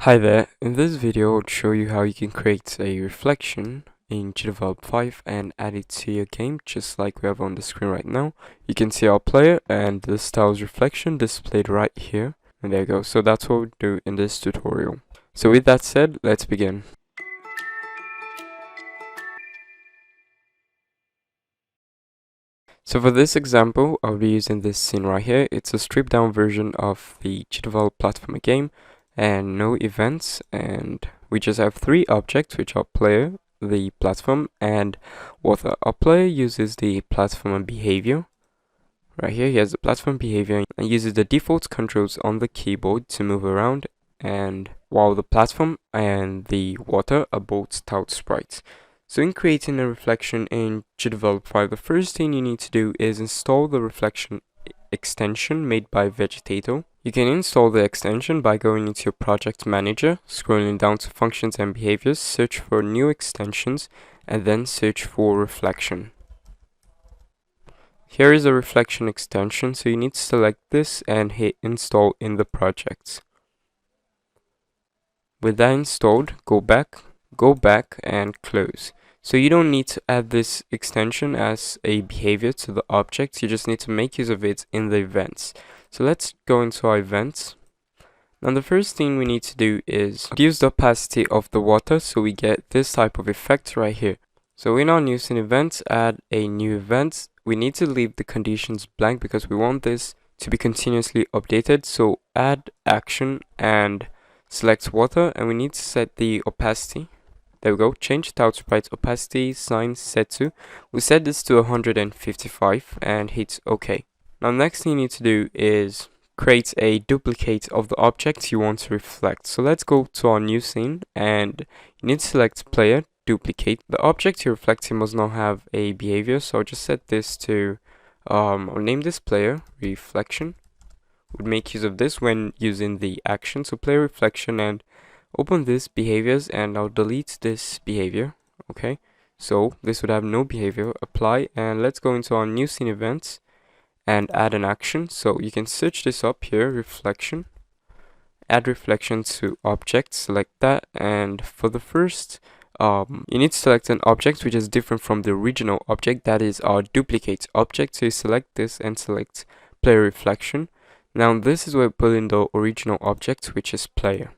Hi there, in this video I'll show you how you can create a reflection in GDevelop 5 and add it to your game just like we have on the screen right now. You can see our player and the style's reflection displayed right here, and there you go. So that's what we'll do in this tutorial. So with that said, let's begin. So for this example, I'll be using this scene right here. It's a stripped down version of the GDevelop platformer game and no events, and we just have three objects, which are player, the platform, and water. Our player uses the platform behavior. Right here, he has the platform behavior and uses the default controls on the keyboard to move around, and while the platform and the water are both stout sprites. So in creating a reflection in GDevelop 5, the first thing you need to do is install the reflection extension made by Vegetator. You can install the extension by going into your project manager, scrolling down to functions and behaviors, search for new extensions, and then search for reflection. Here is a reflection extension, so you need to select this and hit install in the project. With that installed, go back and close. So you don't need to add this extension as a behavior to the object, you just need to make use of it in the events. So let's go into our events. Now the first thing we need to do is reduce the opacity of the water so we get this type of effect right here. So in our new scene event, add a new event. We need to leave the conditions blank because we want this to be continuously updated. So add action and select water, and we need to set the opacity. There we go. Change tout sprite opacity sign set to. We set this to 155 and hit OK. Now next thing you need to do is create a duplicate of the object you want to reflect. So let's go to our new scene and you need to select player, duplicate. The object you're reflecting must now have a behavior, so I'll just set this to, I'll name this player reflection. Would make use of this when using the action. So player reflection, and open this behaviors, and I'll delete this behavior. Okay, so this would have no behavior. Apply, and let's go into our new scene events and add an action. So you can search this up here, reflection, add reflection to object, select that, and for the first you need to select an object which is different from the original object, that is our duplicate object. So you select this and select player reflection. Now this is where we put in the original object, which is player.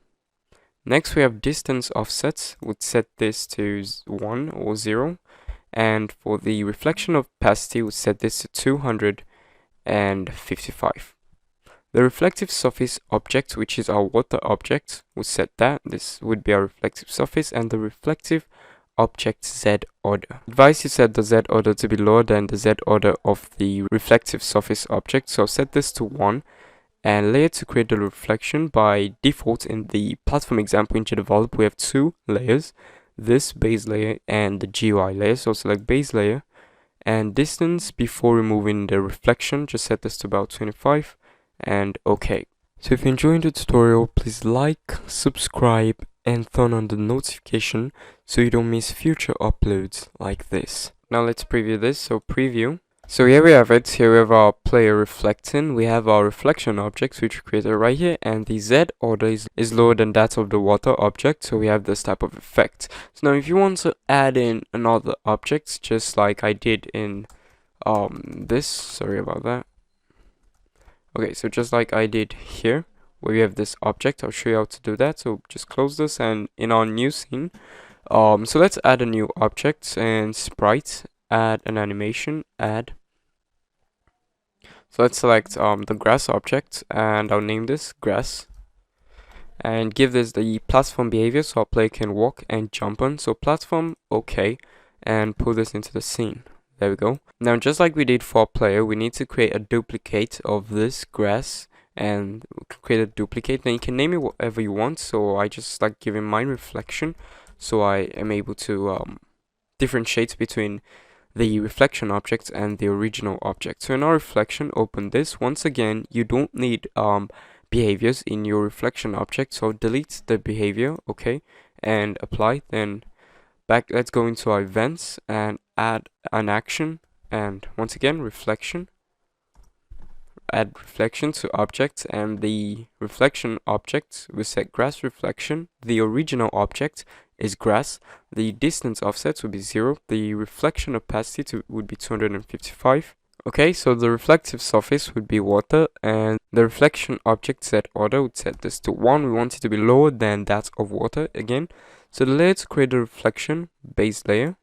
Next we have distance offsets. We'd set this to 1 or 0, and for the reflection opacity we'll set this to 255. The reflective surface object, which is our water object, we'll set that. This would be our reflective surface, and the reflective object Z order. Advise you set the Z order to be lower than the Z order of the reflective surface object, so I'll set this to 1. And layer to create the reflection. By default in the platform example in GDevelop we have two layers, this base layer and the GUI layer. So select base layer, and distance before removing the reflection, just set this to about 25 and OK. So if you're enjoying the tutorial, please like, subscribe and turn on the notification so you don't miss future uploads like this. Now let's preview this. So preview. So here we have it. Here we have our player reflecting. We have our reflection objects which we created right here, and the Z order is lower than that of the water object, so we have this type of effect. So now if you want to add in another object, just like I did in this, sorry about that. Okay, so just like I did here, where we have this object, I'll show you how to do that. So just close this, and in our new scene, so let's add a new object and sprite. Add an animation, add. So let's select the grass object, and I'll name this grass, and give this the platform behavior so our player can walk and jump on. So platform, okay, and pull this into the scene. There we go. Now just like we did for our player, we need to create a duplicate of this grass, and create a duplicate. Now you can name it whatever you want, so I just like giving mine reflection, so I am able to differentiate between the reflection object and the original object. So in our reflection, open this. Once again, you don't need behaviors in your reflection object, so delete the behavior, okay, and apply. Then back, let's go into our events and add an action, and once again reflection, add reflection to object, and the reflection object we set grass reflection. The original object is grass. The distance offset would be 0. The reflection opacity would be 255. Okay, so the reflective surface would be water, and the reflection object set order would set this to 1. We want it to be lower than that of water again. So the layer to create the reflection, base layer,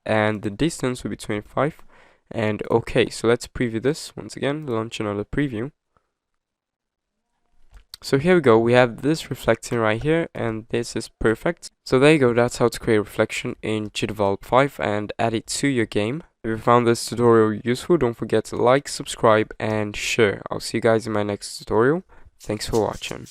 and the distance would be 25. And okay, so let's preview this once again, launch another preview. So here we go, we have this reflecting right here, and this is perfect. So there you go, that's how to create a reflection in GDevelop 5 and add it to your game. If you found this tutorial useful, don't forget to like, subscribe, and share. I'll see you guys in my next tutorial. Thanks for watching.